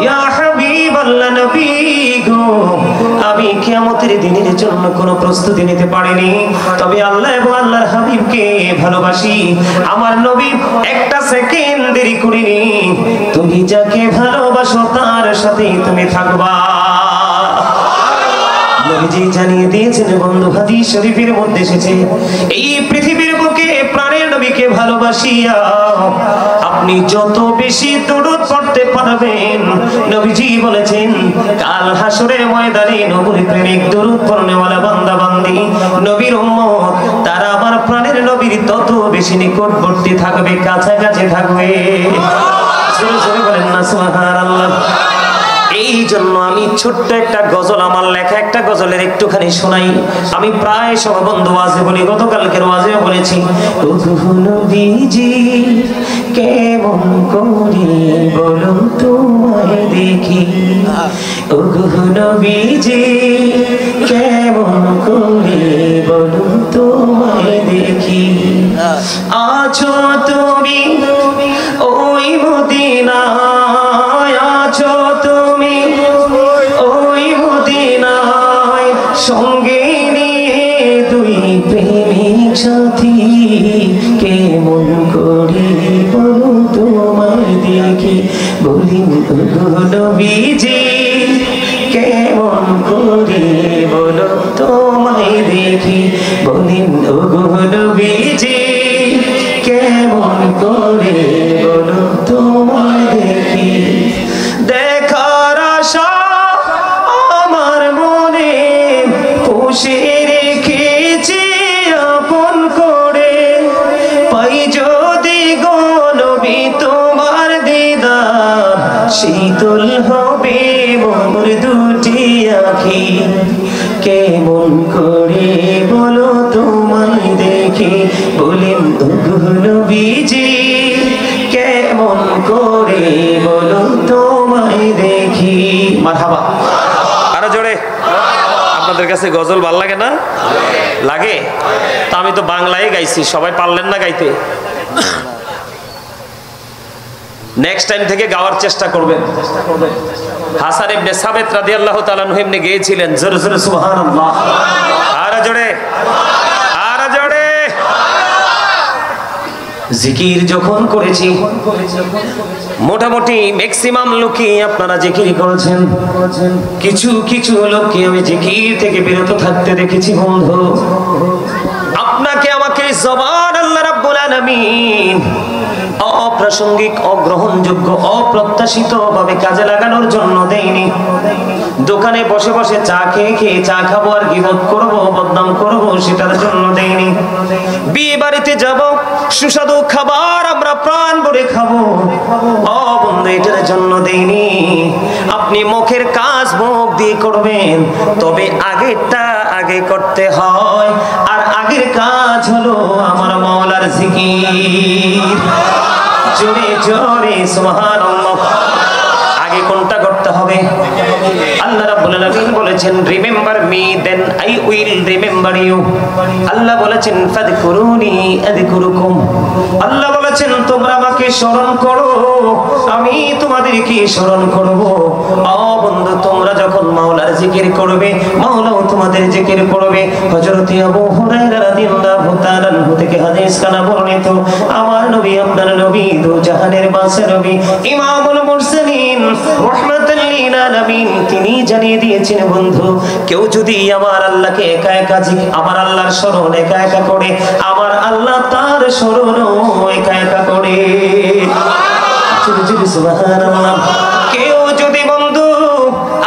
ইয়া হাবিবাল্লাহ নবী গো, আমি কিয়ামতের দিনের জন্য কোনো প্রস্তুতি নিতে পারিনি, তবে আল্লাহ এবং আল্লাহর হাবিবকে ভালোবাসি। আমার নবী একটা সেকেন্ড দেরি করিনি, তুমি যাকে ভালোবাসো তার সাথেই তুমি থাকবা। নবীজি জানিয়ে দিয়েছেন বন্ধু, হাদিস শরীফের মধ্যে এসেছে, এই পৃথিবীর বুকে প্রাণের নবীকে ভালোবাসিয়া আপনি যত বেশি দরুদ পড়তে পারবেন, নবীজি বলেছেন কাল হাসরের ময়দানে নবীর প্রেমিক দরুদ পড়নেওয়ালা বান্দা বান্দি নবীর উম্মত তারা আমার প্রাণের নবীর তত বেশি নিকটবর্তী থাকবে, কাছাকাছি থাকবে। জোরে জোরে বলেন না সুবহানাল্লাহ। এই জন্য আমি ছোট্ট একটা গজল, আমার লেখা একটা গজলের একটুখানি শোনাই। আমি প্রায় সব বন্ধু ওয়াজে বলি, গতকালকের ওয়াজেও বলেছি, ওগো নবীজি কেমন করে বলো তোমায় দেখি, ওগো নবীজি কেমন করে বলো তোমায় দেখি, আছো তুমি ওই মদিনায়, আছো তুমি ওই মদিনায়, সঙ্গে নিয়ে দুই প্রেমিক সাথী, কেমন করে বলো তোমায় দেখি, বলি ওগো নবীজি কেমন করে বলো তোমায় দেখি, বলিন ওগো নবীজি কেমন করে বলো তোমায় দেখি, দেখার আশা আমার মনে পুষে রেখেছি আপন করে, পাই যদি গো নবী তোমার দিদার, শীতল হবে মোর দুটি আঁখি, কেমন করে বলো তোমায় দেখি, বলেন ওগো নবীজি কেমন করে বলো তোমায় দেখি। মারহাবা, আরো জোরে। আপনাদের কাছে গজল ভাল লাগে না? লাগে? তা আমি তো বাংলায় গাইছি, সবাই পারলেন না গাইতে। নেক্সট টাইম থেকে গাওয়ার চেষ্টা করবেন। হাসান ইবনে সাবিত রাদিয়াল্লাহু তাআলা আনহু এমনি গেয়েছিলেন, জোরে জোরে সুবহানাল্লাহ, আরো জোরে, আরো জোরে। জিকির যখন করেছি, মোটামুটি ম্যাক্সিমাম লোকই আপনারা জিকির করেছেন, কিছু কিছু লোককে আমি জিকির থেকে বিরত থাকতে দেখেছি। বন্ধু, আপনাকে আমাকে জবান আল্লাহ রাব্বুল আলামিন অপ্রাসঙ্গিক, অগ্রহণযোগ্য, অপ্রত্যাশিত ভাবে কাজে লাগানোর জন্য দেয়নি। দোকানে বসে বসে চা খেয়ে খেয়ে চা খাবো আর গীবত করবো, বদনাম করবো, সেটার জন্য দেয়নি। বিয়ে বাড়িতে যাব, সুস্বাদু খাবার আমরা প্রাণ ভরে খাবো, ও বন্ধু এটার জন্য দেয়নি। আপনি মুখের কাজ মুখ দিয়ে করবেন, তবে আগেরটা আগে করতে হয়, আর আগের কাজ হলো আমার মাওলার জিকির। জোরে জোরে সুবহানাল্লাহ। আগে কোনটা করতে হবে? আল্লাহ রাব্বুল আলামিন বলেছেন, remember me then I will remember you. আল্লাহ বলেছেন ফাযকুরুনি আযকুরুকুম। আল্লাহ বলেছেন তোমরা আমাকে স্মরণ করো, আমি তোমাদেরকে স্মরণ করব। ও বন্ধু, তোমরা যখন মাওলার জিকির করবে, মাওলাও তোমাদের জিকির করবে। হযরত আবু হুরায়রা রাদিয়াল্লাহু তাআলা আনহু থেকে হাদিস কানা বর্ণিত, আমার নবী, আপনার নবী, দু জাহানের বাদশা নবী, ইমামুল মুরসালিন রাহমাতাল লিল আলামিন, তিনি জানিয়ে দিয়েছেন বন্ধু, কেউ যদি আমার আল্লাহকে একা একা আমার আল্লাহর স্মরণ একা একা করে, আমার আল্লাহ তার স্মরণও একা একা করে। সুবহানাল্লাহ। কেউ যদি বন্ধু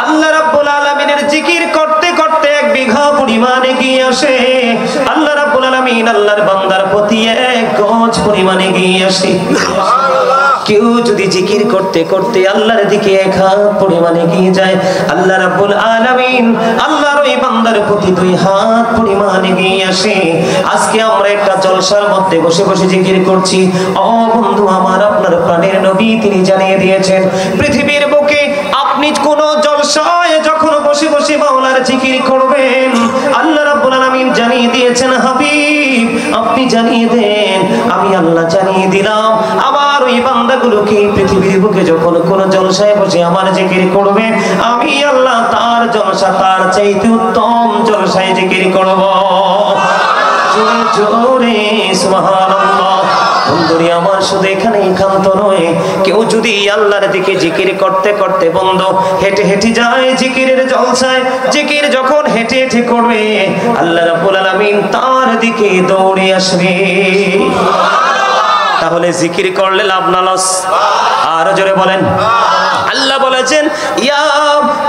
আল্লাহ রাব্বুল আলামিনের জিকির করতে করতে এক বিঘা পরিমাণ এগিয়ে আসে, আল্লাহ রাব্বুল আলামিন আল্লাহর বান্দার প্রতি এক গজ পরিমাণ এগিয়ে আসে। কেউ যদি জিকির করতে করতে আল্লাহর দিকে এক হাত পরিমাণে এগিয়ে যায়, আল্লাহ রাব্বুল আলামিন আল্লাহর ওই বান্দার প্রতি দুই হাত পরিমাণে এগিয়ে আসে। আজকে আমরা একটা জলসার মধ্যে বসে বসে জিকির করছি। ও বন্ধু আমার, আপনার প্রাণের নবী তিনি জানিয়ে দিয়েছেন, পৃথিবীর বুকে আপনি কোন জলসায় যখন বসে বসে মাওলার জিকির করবেন, আল্লাহ রাব্বুল আলামিন জানিয়ে দিয়েছেন, হাবিব আপনি জানিয়ে দেন, আমি আল্লাহ জানিয়ে দিলাম, আমার ওই বান্দা বান্দাগুলোকে পৃথিবীর বুকে যখন কোন জলসায় বসে আমার জিকির করবে, আমি আল্লাহ তার জলসা তার চাইতে উত্তম জলসায় জিকির করব। জোরে জোরে সুবহানাল্লাহ। বন্ধুরি আমার শুধু এখানে ক্ষান্ত নয়, কেউ যদি আল্লাহর দিকে জিকির করতে করতে বন্ধু হেঁটে হেঁটে যায় জিকিরের জলসায়, জিকির যখন হেঁটে হেঁটে করবে আল্লাহ রাব্বুল আলামিন তার দিকে দৌড়ে আসবে। তাহলে জিকির করলে লাভ না লস? আর জোরে বলেন। আল্লাহ বলেছেন ইয়া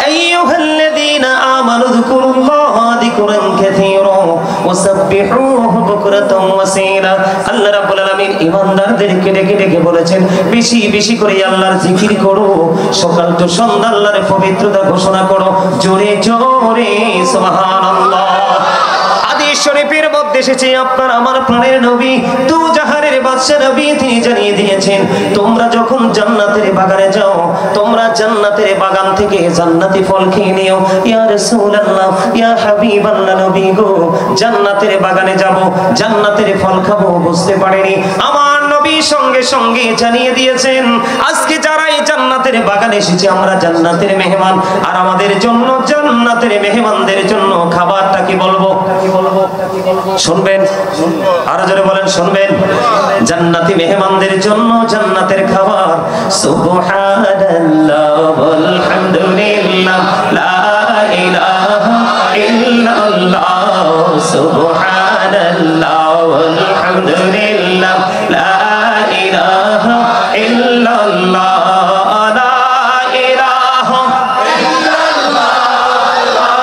আইয়ুহাল্লাযীনা আমানু যকুরুল্লাহা যিকরান কাসীরা ওয়াসাব্বিহুহু বুকরাতাও ওয়াসীলা। আল্লাহ রাব্বুল আলামিন ঈমানদারদেরকে ডেকে ডেকে বলেছেন বেশি বেশি করে আল্লাহর জিকির করো, সকাল তো সন্ধ্যা আল্লাহর পবিত্রতা ঘোষণা করো। জোরে জোরে সুবহানাল্লাহ। হাদিস শরীফের মধ্যে এসেছে আপনার আমার প্রাণের নবী দু জাহানের বাদশা নবী তিনি জানিয়ে দিয়েছেন, তোমরা যখন জান্নাতের বাগানে যাও, তোমরা জান্নাতের বাগান থেকে জান্নাতি ফল খেয়ে নিও। ইয়া রাসূলুল্লাহ, ইয়া হাবিবাল্লাহ, নবী গো, জান্নাতের বাগানে যাব, জান্নাতের ফল খাবো বুঝতে পারিনি। আমার নবী সঙ্গে সঙ্গে জানিয়ে দিয়েছেন আজকে যারা এই জান্নাতের বাগানে এসেছে আমরা জান্নাতের মেহমান, আর আমাদের জন্য জান্নাতের মেহমানদের জন্য খাবারটা কি বলবো? শুনবেন, আরো জোরে বলেন শুনবেন। জান্নাতি মেহমানদের জন্য জান্নাতের খাবার। সুবহানাল্লাহ ওয়ালহামদুলিল্লাহ লা ইলাহা ইল্লাল্লাহ। সুবহানাল্লাহ ওয়ালহামদুলিল্লাহ লা ইলাহা ইল্লাল্লাহ। লা ইলাহা ইল্লাল্লাহ লা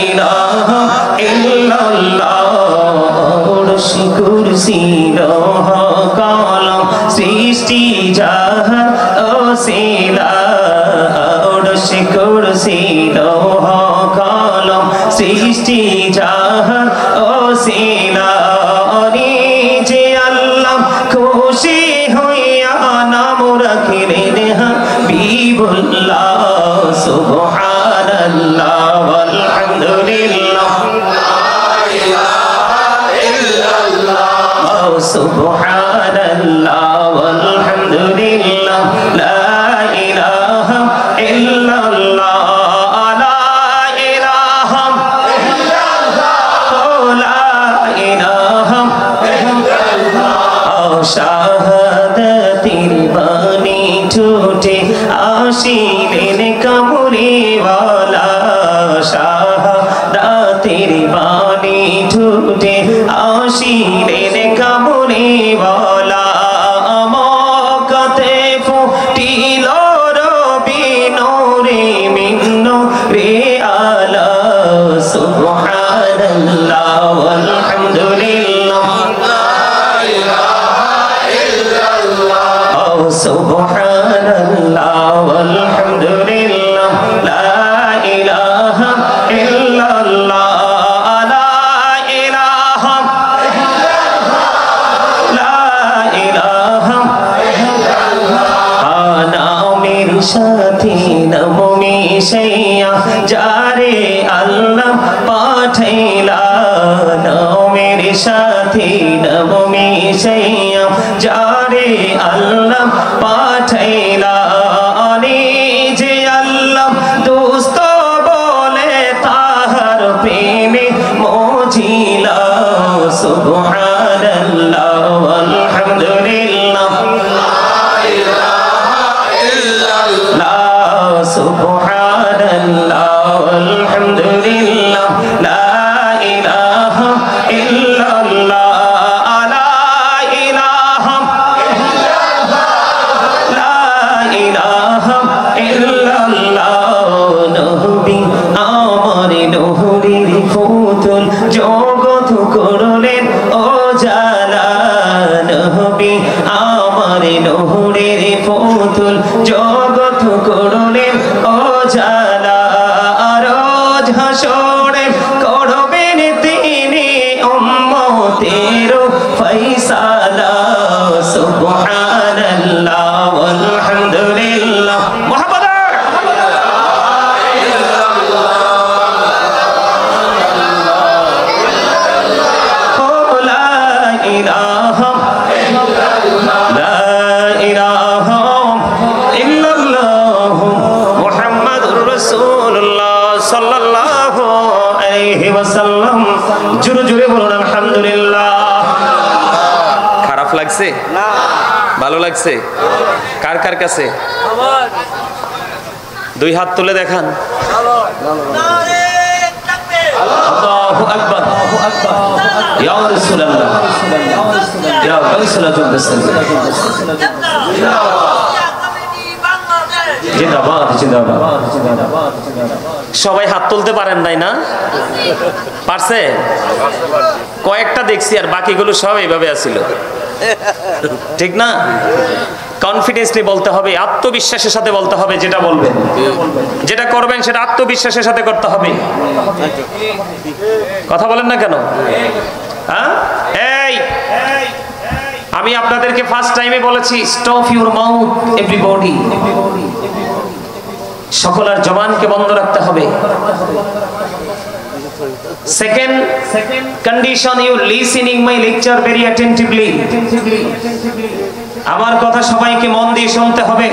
ইলাহা ইল্লাল্লাহ। কুরসি লোহ কলম সৃষ্টি জাহান ওসিলা। ওড়শি কুরসি লোহ কলম সৃষ্টি জাহান ওসিলা। যে আল্লাহ খুশি হইয়া নাম রাখিলেন হাবিবুল্লাহ। সুবহানাল্লাহ ওয়ালহামদুলিল্লাহ সুবহানাল্লাহ ওয়ালহামদুলিল্লাহ লা ইলাহা ইল্লাল্লাহ। লা ইলাহা ইল্লাল্লাহ লা ইলাহা ইল্লাল্লাহ। শাহাদাতের বাণী ছুটে আসিলেন কামলিওয়ালা। শাহাদাতের বাণী ছুটে আসিলেন কামলিওয়ালা। মক্কাতে ফুটিল রবি নূরে মিন নূরে আলা। সুবহানাল্লাহ ওয়ালহামদুলিল্লাহ লা ইলাহা ইল্লাল্লাহ। সুবহানাল্লাহ ওয়ালহামদুলিল্লাহ লা ইলাহা ইল্লাল্লাহ। সাথী নাম মিশাইয়া যারে আল্লাহ পাঠাইলা। নামের সাথী নাম মিশাইয়া যারে আল্লাহ পাঠাইলা। যে আল্লাহ দোস্ত বলে তাহার প্রেমে মজিলা। সুবহানাল্লাহ ওয়ালহামদুলিল্লাহ সুবহানাল্লাহ ওয়ালহামদুলিল্লাহ লা ইলাহা ইল্লাল্লাহ। লা ইলাহা ইল্লাল্লাহ লা ইলাহা ইল্লাল্লাহ। নবী আমার নূরের ফুতুল জগৎ করলেন উজালা। নবী আমার নূরের ফুতুল জগৎ করলেন উজালা। রোজ হাসরে করবেন তিনি উম্মতের ফয়সালা। সুবহানাল্লাহ ওয়ালহামদুলিল্লাহ মুহাম্মাদ লাগছে না? ভালো লাগছে? কার কার কাছে? দুই হাত তুলে দেখান। আল্লাহু আকবার, ইয়া রাসূলুল্লাহ, ইয়া রাসূলুল্লাহ, জিন্দাবাদ জিন্দাবাদ। সবাই হাত তুলতে পারেন নাই না? পারছে? কয়েকটা দেখছি, আর বাকিগুলো সব এইভাবে আছিল, ঠিক না? কনফিডেন্সলি বলতে হবে, আত্মবিশ্বাসের সাথে বলতে হবে। যেটা বলবেন, যেটা করবেন সেটা আত্মবিশ্বাসের সাথে করতে হবে। কথা বলেন না কেন? হ্যাঁ, এই আমি আপনাদেরকে ফার্স্ট টাইমে বলেছি, স্টপ ইউর মাউথ এভরিবডি। সকলের জবানকে বন্ধ রাখতে হবে। Second condition, you listening my lecture very attentively. আমার কথা সবাইকে মন দিয়ে শুনতে হবে।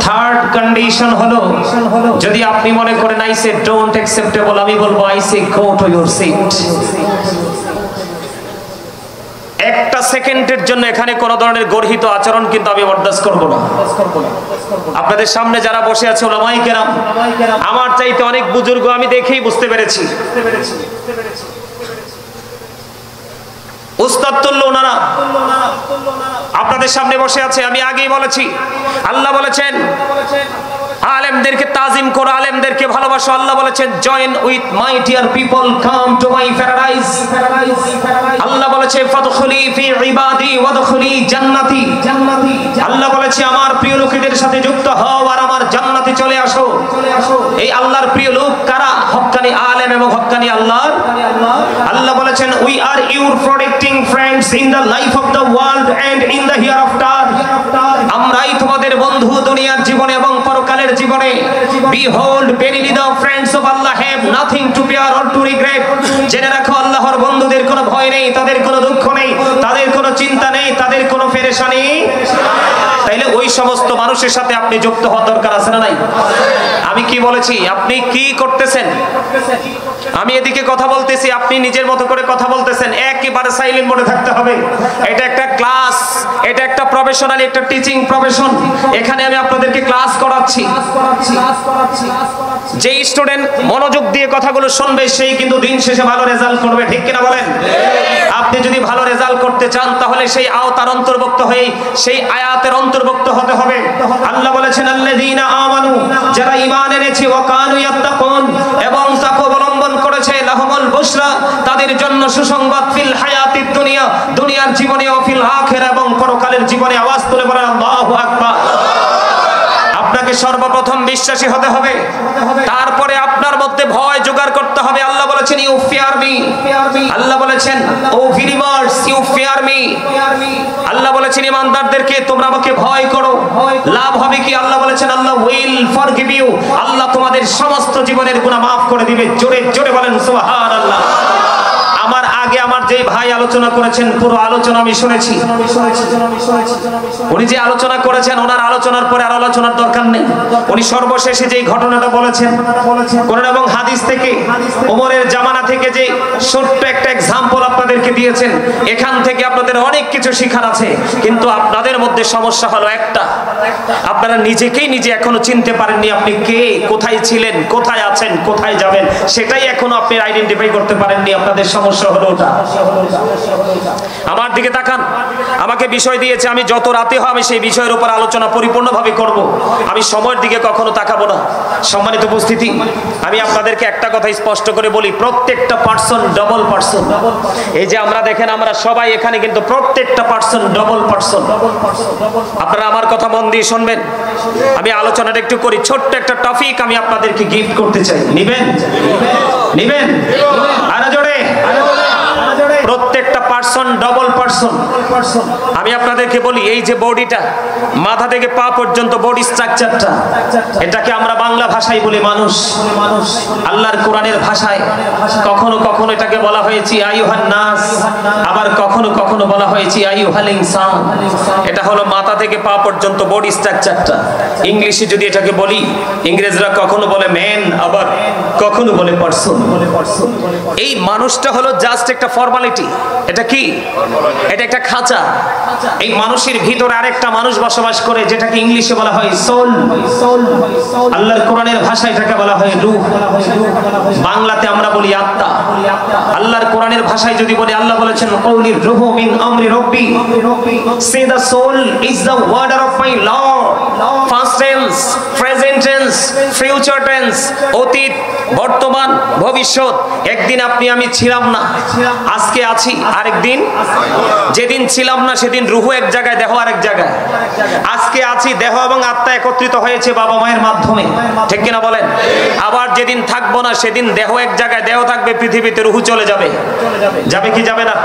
থার্ড কন্ডিশন হলো, যদি আপনি মনে করেন I say don't acceptable, আমি বলবো I say go to your seat। একটা সেকেন্ডের জন্য এখানে কোন ধরনের গর্হিত আচরণ কিন্তু আমি বরদাস্ত করব না। আপনাদের সামনে যারা বসে আছে উলামায়ে কেরাম, আমার চাইতে অনেক বুজুর্গ, আমি দেখেই বুঝতে পেরেছি। উস্তাদ তুল্য ওনারা আপনাদের সামনে বসে আছে। আমি আগেই বলেছি, আল্লাহ বলেছেন আলেমদেরকে তাজিম করো, আলেমদেরকে ভালোবাসো। আল্লাহ বলেছেন join with my dear people, come to my paradise. Allah বলেছে ফাদখুলি ফি ইবাদি ওয়াদখুলি জান্নাতি। আল্লাহ বলেছে আমার প্রিয় লোকেদের সাথে যুক্ত হও আর আমার জান্নাতে চলে আসো। এই আল্লাহর প্রিয় লোক কারা? হক্কানি আলেম এবং হক্কানি আল্লাহ। আল্লাহ বলেছেন we are your protecting friends in the life of the world and in the hereafter. আমরাই তোমাদের বন্ধু দুনিয়ার জীবনে এবং পরকালের জীবনে। Behold, verily the friends of Allah have nothing to fear or to regret. জেনে রাখো আল্লাহর বন্ধুদের কোনো ভয় নেই, তাদের কোনো দুঃখ নেই, তাদের কোনো চিন্তা নেই, তাদের কোনো পেরেশানি। তাইলে ওই সমস্ত মানুষের সাথে আপনি যুক্ত হওয়ার দরকার আছে না নাই? আমি কি বলেছি? আপনি কি করতেছেন? আমি এদিকে কথা বলতেছি, আপনি নিজের মতো করে কথা বলতেছেন, একেবারে সাইলেন্ট মোডে থাকতে হবে। এটা একটা ক্লাস, এটা একটা প্রফেশনাল, একটা টিচিং প্রফেশন। এখানে আমি আপনাদেরকে ক্লাস করাচ্ছি। যে স্টুডেন্ট মনোযোগ দিয়ে কথাগুলো শুনবে সেই কিন্তু দিন শেষে ভালো রেজাল্ট করবে, ঠিক কিনা বলেন? আপনি যদি ভালো রেজাল্ট করতে চান তাহলে সেই আওতার অন্তর্ভুক্ত হয়ে সেই আয়াতের অন্তর্ভুক্ত হতে হবে। আল্লাহ বলেছেন আল্লাযীনা আমানু, যারা ঈমান এনেছে, ওয়া কানু ইয়াত্তাকুন, এবং তাকওয়া অবলম্বন করেছে, লাহুমুল বুশরা, তাদের জন্য সুসংবাদ, ফিল হায়াতিদ দুনিয়া, দুনিয়ার জীবনে, ও ফিল আখিরা, এবং পরকালের জীবনে। আওয়াজ তুলে বলেন আল্লাহু আকবার। আপনাকে সর্বপ্রথম বিশ্বাসী হতে হবে, তারপরে আপনার মধ্যে ভয় জোগাড় করতে হবে। আল্লাহ বলেছেন ইউ ফিয়ার মি। আল্লাহ বলেছেন O believers you fear me. Allah বলেছেন ঈমানদারদেরকে তোমরা আমাকে ভয় করো। লাভ হবে কি? আল্লাহ বলেছেন আল্লাহ উইল ফরগিভ ইউ, আল্লাহ তোমাদের সমস্ত জীবনের গুনাহ maaf করে দিবে। জোরে জোরে বলেন সুবহানাল্লাহ। আমার আগে আমার যে ভাই আলোচনা করেছেন, পুরো আলোচনা আমি শুনেছি। উনি যে আলোচনা করেছেন, ওনার আলোচনার পরে আর আলোচনার দরকার নেই। উনি সর্বশেষে যে ঘটনাটা বলেছেন, কোরআন এবং হাদিস থেকে, ওমরের জামানা থেকে যে ছোট্ট একটা এক্সাম্পল আপনাদেরকে দিয়েছেন, এখান থেকে আপনাদের অনেক কিছু শেখার আছে। কিন্তু আপনাদের মধ্যে সমস্যা হলো একটা, আপনারা নিজেকেই নিজে এখনো চিনতে পারেননি। আপনি কে, কোথায় ছিলেন, কোথায় আছেন, কোথায় যাবেন, সেটাই এখনো আপনি আইডেন্টিফাই করতে পারেননি। আপনাদের সমস্যা হলো ওটা। আমার দিকে তাকান, আমাকে বিষয় দিয়েছে, আমি যত রাতে হয় আমি সেই বিষয়ের উপর আলোচনা পরিপূর্ণভাবে করব। আমি সময়ের দিকে কখনো তাকাবো না। সম্মানিত উপস্থিতি, আমি আপনাদেরকে একটা কথা স্পষ্ট করে বলি, প্রত্যেকটা পার্সন ডবল পার্সন। এই যে আমরা দেখেন, আমরা সবাই এখানে কিন্তু প্রত্যেকটা পার্সন ডবল পার্সন। আপনারা আমার কথা মন দিয়ে শুনবেন। আমি আলোচনাটা একটু করি। ছোট্ট একটা টপিক আমি আপনাদেরকে গিফট করতে চাই। নিবেন? নিবেন? আরো জোরে। প্রত্যেকটা পার্সন ডবল পার্সন। আমি আপনাদেরকে বলি, এই যে বডিটা, মাথা থেকে পা পর্যন্ত বডি স্ট্রাকচারটা, এটাকে আমরা বাংলা ভাষায় বলি মানুষ। আল্লাহর কোরআনের ভাষায় কখনো কখনো এটাকে বলা হয়েছে আইয়ুহান নাস, আবার কখনো কখনো বলা হয়েছে আইয়ুহাল ইনসান। এটা হলো মাথা থেকে পা পর্যন্ত বডি স্ট্রাকচারটা। ইংলিশে যদি এটাকে বলি, ইংরেজরা কখনো বলে ম্যান, আবার কখনো বলে পার্সন। এই মানুষটা হলো জাস্ট একটা ফর্মালিটি। বডি, এটা কি? এটা একটা খাঁচা। এই মানুষের ভিতরে আরেকটা মানুষ বসবাস করে, যেটাকে ইংলিশে বলা হয় সোল। আল্লাহর কোরআনের ভাষায় এটাকে বলা হয় রূহ, বাংলাতে আমরা বলি আত্মা। আল্লাহর কোরআনের ভাষায় যদি বলি, আল্লাহ বলেছেন কওলির রূহু মিন আমরি রাব্বি, say the soul is the order of my Lord. First tense, present tense, future tense, অতীত, বর্তমান, ভবিষ্যৎ। একদিন আপনি আমি ছিলাম না, আজকে আছি, আরেকদিন যেদিন ছিলাম না সেদিন রূহু এক জায়গায়, দেহ আরেক জায়গায়। আজকে আছি, দেহ এবং আত্মা একত্রিত হয়েছে বাবা মায়ের মাধ্যমে, ঠিক কিনা বলেন? আবার যেদিন থাকবো না সেদিন দেহ এক জায়গায়, দেহ থাকবে পৃথিবীতে, রূহু চলে যাবে। যাবে কি যাবে না?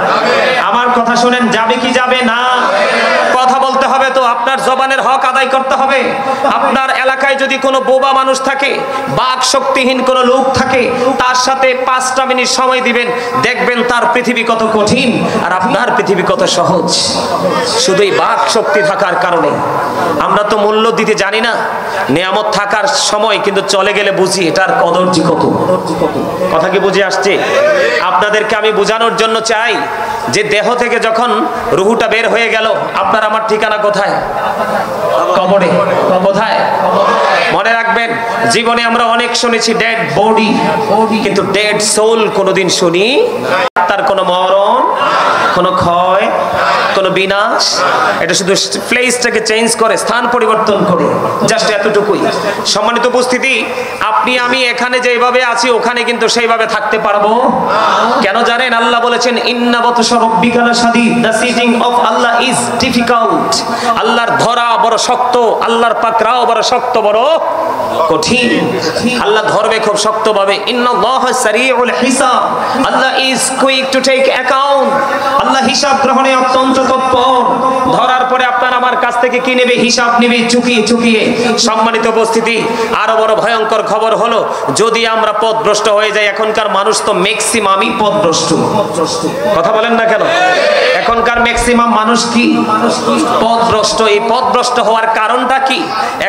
আমার কথা শুনেন, যাবে কি যাবে না? কথা বলতে হবে তো, আপনার জবানের হক আদায় করতে হবে। আপনার এলাকায় যদি কোনো বোবা মানুষ থাকে, বাক শক্তিহীন কোনো লোক থাকে, তার সাথে 5টা মিনিট সময় দিবেন, দেখবেন তার পৃথিবী কত কঠিন আর আপনার পৃথিবী কত সহজ। শুধু এই বাক শক্তি থাকার কারণে আমরা তো মূল্য দিতে জানি না। নিয়ামত থাকার সময় কিন্তু চলে গেলে বুঝি এটার কদর জি কত। কথা কি বুঝে আসছে? আপনাদেরকে আমি বোঝানোর জন্য চাই যে দেহ থেকে যখন রুহুটা বের হয়ে গেল, আপনার আমার ঠিকানা কোথায়? কবরে। কোথায়? মনে রাখবেন, জীবনে আমরা অনেক শুনেছি ডেড বডি, কিন্তু ডেড সোল কোনোদিন শুনি। তার কোনো মরণ, কোনো ক্ষয়, কোনো বিনাশ, এটা শুধু প্লেসটাকে চেঞ্জ করে, স্থান পরিবর্তন করে, জাস্ট এতটুকুই। সম্মানিত উপস্থিতি, আপনি আমি এখানে যেভাবে আছি ওখানে কিন্তু সেইভাবে থাকতে পারবো কেন জানেন? আল্লাহ বলেছেন ইন্না বাতশা রাব্বিকা লাশাদীদ, the seizing of Allah is difficult. আল্লাহর ধরা বড় শক্ত, আল্লাহর পাকড়াও বড় শক্ত, বড় কঠিন। আল্লাহ ধরবে খুব শক্তভাবে। ইন্নাল্লাহা সারিউল হিসাব, Allah is quick to take account. Allah হিসাব গ্রহণে অত্যন্ত তৎপর। ধরার পরে আপনার আমার কাছ থেকে কি নেবে? হিসাব নেবে, চুকিয়ে চুকিয়ে। সম্মানিত উপস্থিতি, আরো বড় ভয়ঙ্কর খবর হলো, যদি আমরা পথভ্রষ্ট হয়ে যাই, এখনকার মানুষ তো ম্যাক্সিমামই পথভ্রষ্ট। কথা বলেন না কেন? এখনকার ম্যাক্সিমাম মানুষ কি? পথভ্রষ্ট। এই পথভ্রষ্ট হওয়ার কারণটা কি?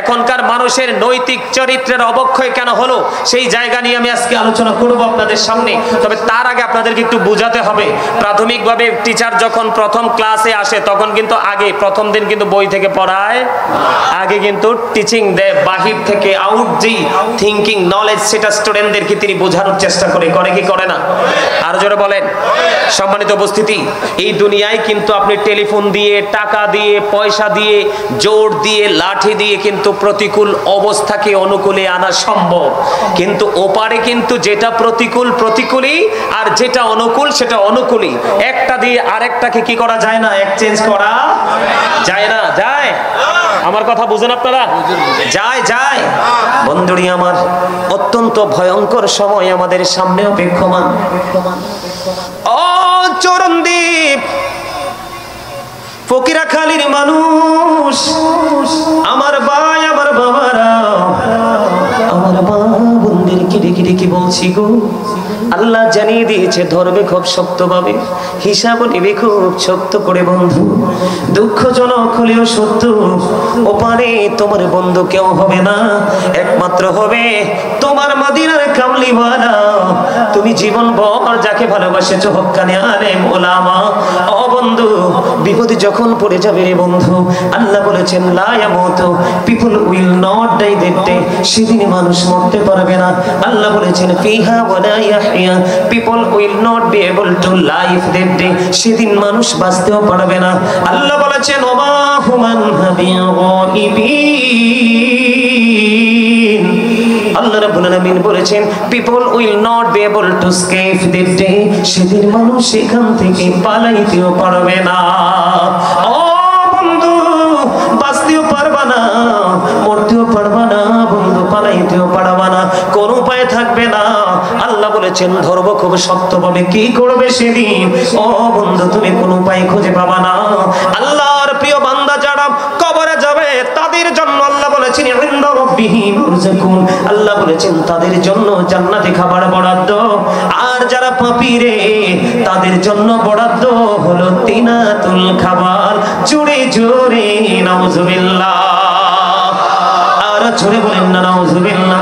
এখনকার মানুষের নৈতিক চরিত্রের অবক্ষয় কেন হলো, সেই জায়গা নিয়ে আমি আজকে আলোচনা করব আপনাদের সামনে। তবে তার আগে আপনাদেরকে একটু বোঝাতে হবে, প্রাথমিকভাবে টিচার যখন প্রথম ক্লাসে আসে তখন কিন্তু আগে প্রথম দিন কিন্তু বই থেকে পড়ায়, আগে কিন্তু টিচিং দেয় বাহির থেকে, আউট যে থিঙ্কিং নলেজ, সেটা স্টুডেন্টদেরকে তিনি বোঝানোর চেষ্টা করে কি করে না? আরো জোরে বলেন। সম্মানিত উপস্থিতি, এই দুনিয়ায় কিন্তু আপনি টেলিফোন দিয়ে, টাকা দিয়ে, পয়সা দিয়ে, জোর দিয়ে, লাঠি দিয়ে কিন্তু প্রতিকূল অবস্থাকে অনুকূলে আনা সম্ভব, কিন্তু ওপারে কিন্তু যেটা প্রতিকূল প্রতিকূলই, আর যেটা অনুকূল সেটা অনুকূলই। একটা দিয়ে আরেকটাকে কি করা যায় না? এক্সচেঞ্জ করা যায় না? যায়? আমার কথা বুঝেন আপনারা? যায় যায়। বন্ধুরি আমার, অত্যন্ত ভয়ঙ্কর সময় আমাদের সামনে অপেক্ষমান। ও চরণদ্বীপ, ফকিরাখালীর মানুষ, আমার ভাই, আমার বাবারা, আমার মা বোনদেরকে ডেকে ডেকে বলছি গো, আল্লাহ জানিয়ে দিয়েছে ধরবে খুব শক্তভাবে, হিসাব নেবে খুব শক্ত করে। বন্ধু, দুঃখজনক হলেও সত্য, ওপারে তোমার বন্ধু কেউ হবে না, একমাত্র হবে তোমার মদিনার কামলিওয়ালা। তুমি জীবন ভর যাকে ভালোবাসেছো, হক্কানি আলেম ওলামা। ও বন্ধু, বিপদে যখন পড়ে যাবে রে বন্ধু, আল্লাহ বলেছেন লা ইয়ামুতু, people will not die that day, সেদিন মানুষ মরতে পারবে না। আল্লাহ বলেছেন ফিহা ওয়ালা ইয়াহইয়া, people will not be able to live that day, সেদিন মানুষ বাঁচতেও পারবে না। আল্লাহ বলেছেন ওমা হুমান হাবিয়িন, আল্লাহ রাব্বুল আলামিন বলেছেন people will not be able to escape that day, সেদিন মানুষ সেখান থেকে পালাইতেও পারবে না। ও বন্ধু, বাঁচতেও পারবা না, মরতেও পারবা না বন্ধু, পালাইতেও পারবা না, কোন উপায় থাকবে না। আল্লাহ বলেছেন ধরবো খুব শক্তভাবে। কি করবে সেদিন? ও বন্ধু, তুমি কোন উপায় খুঁজে পাবা না। আল্লাহর প্রিয় বান্দা যারা কবরে যাবে তাদের জন্য আল্লাহ বলেছেন ইনদা রাব্বিহিম ইরযাকুন, আল্লাহ বলেছেন তাদের জন্য জান্নাতে খাবার বরাদ্দ। আর যারা পাপী রে, তাদের জন্য বরাদ্দ হলো তিনাতুল খাবার। জোরে জোরে নাউজুবিল্লাহ, আর জোরে বলেন না নাউজুবিল্লাহ।